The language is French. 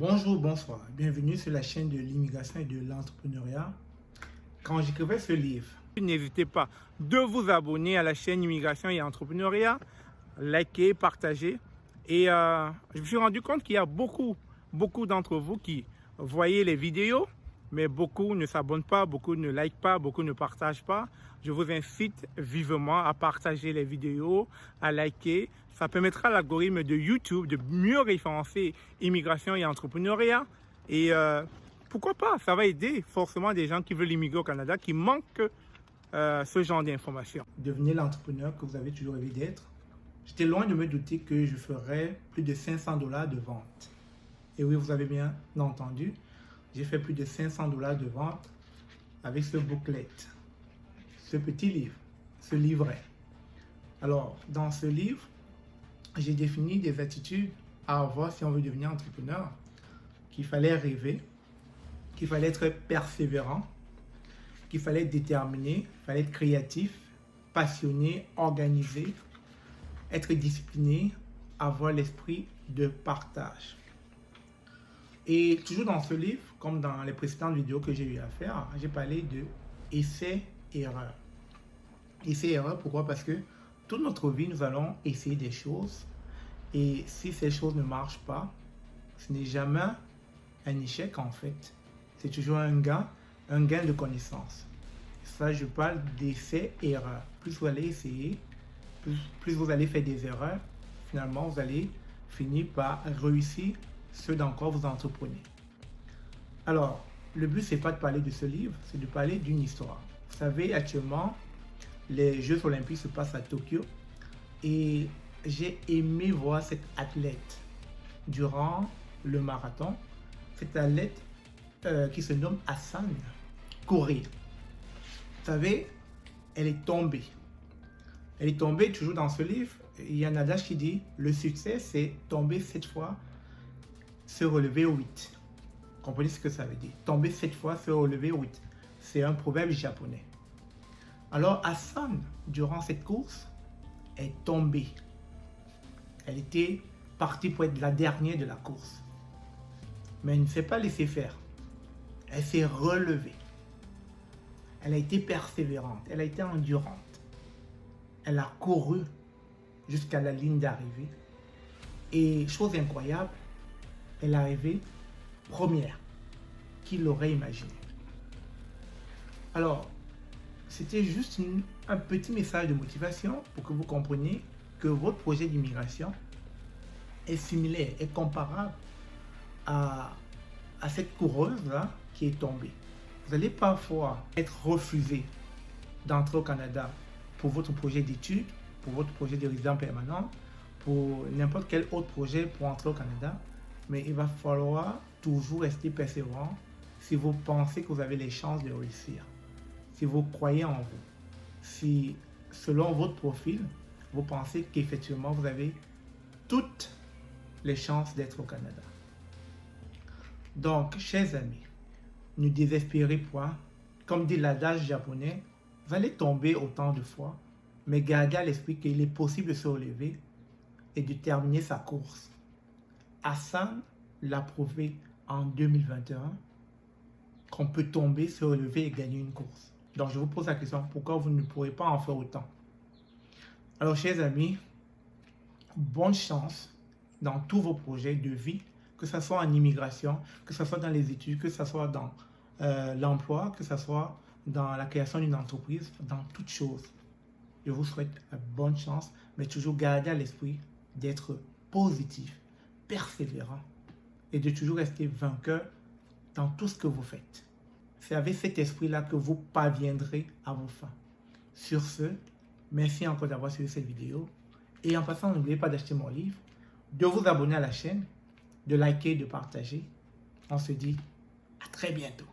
Bonjour, bonsoir, bienvenue sur la chaîne de l'immigration et de l'entrepreneuriat. Quand j'écrivais ce livre, n'hésitez pas de vous abonner à la chaîne Immigration et Entrepreneuriat, liker, partager. Et je me suis rendu compte qu'il y a beaucoup d'entre vous qui voyaient les vidéos, mais beaucoup ne s'abonnent pas, beaucoup ne likent pas, beaucoup ne partagent pas. Je vous incite vivement à partager les vidéos, à liker. Ça permettra à l'algorithme de YouTube de mieux référencer immigration et entrepreneuriat. Et pourquoi pas, ça va aider forcément des gens qui veulent immigrer au Canada, qui manquent ce genre d'informations. Devenez l'entrepreneur que vous avez toujours rêvé d'être. J'étais loin de me douter que je ferais plus de 500 $ de vente. Et oui, vous avez bien entendu, j'ai fait plus de 500 $ de vente avec ce booklet, ce petit livre, ce livret. Alors, dans ce livre, j'ai défini des attitudes à avoir si on veut devenir entrepreneur, qu'il fallait rêver, qu'il fallait être persévérant, qu'il fallait être déterminé, qu'il fallait être créatif, passionné, organisé, être discipliné, avoir l'esprit de partage. Et toujours dans ce livre, comme dans les précédentes vidéos que j'ai eu à faire, j'ai parlé de essai-erreur. Essai-erreur, pourquoi? Parce que toute notre vie, nous allons essayer des choses. Et si ces choses ne marchent pas, ce n'est jamais un échec en fait. C'est toujours un gain de connaissance. Ça, je parle d'essai-erreur. Plus vous allez essayer, plus vous allez faire des erreurs, finalement, vous allez finir par réussir ce dans quoi vous entreprenez. Alors, le but, c'est pas de parler de ce livre, c'est de parler d'une histoire. Vous savez, actuellement, les Jeux Olympiques se passent à Tokyo et j'ai aimé voir cette athlète durant le marathon, cette athlète qui se nomme Hassan courir. Vous savez, elle est tombée. Elle est tombée toujours dans ce livre. Il y a un adage qui dit le succès, c'est tomber 7 fois, se relever 8. Comprenez ce que ça veut dire? Tomber 7 fois, se relever 8. C'est un proverbe japonais. Alors Hassan, durant cette course, est tombée. Elle était partie pour être la dernière de la course. Mais elle ne s'est pas laissée faire. Elle s'est relevée. Elle a été persévérante. Elle a été endurante. Elle a couru jusqu'à la ligne d'arrivée. Et chose incroyable, elle est arrivée première. Qui l'aurait imaginé? Alors, c'était juste un petit message de motivation pour que vous compreniez que votre projet d'immigration est similaire, est comparable à cette coureuse-là qui est tombée. Vous allez parfois être refusé d'entrer au Canada pour votre projet d'études, pour votre projet de résident permanent, pour n'importe quel autre projet pour entrer au Canada, mais il va falloir toujours rester persévérant si vous pensez que vous avez les chances de réussir, si vous croyez en vous, si selon votre profil, vous pensez qu'effectivement vous avez toutes les chances d'être au Canada. Donc, chers amis, ne désespérez point. Comme dit l'adage japonais, vous allez tomber autant de fois, mais gardez à l'esprit qu'il est possible de se relever et de terminer sa course. Hassan l'a prouvé en 2021 qu'on peut tomber, se relever et gagner une course. Donc, je vous pose la question, pourquoi vous ne pourrez pas en faire autant? Alors, chers amis, bonne chance dans tous vos projets de vie, que ce soit en immigration, que ce soit dans les études, que ce soit dans l'emploi, que ce soit dans la création d'une entreprise, dans toutes choses. Je vous souhaite bonne chance, mais toujours garder à l'esprit d'être positif, persévérant et de toujours rester vainqueur dans tout ce que vous faites. C'est avec cet esprit-là que vous parviendrez à vos fins. Sur ce, merci encore d'avoir suivi cette vidéo. Et en passant, n'oubliez pas d'acheter mon livre, de vous abonner à la chaîne, de liker, de partager. On se dit à très bientôt.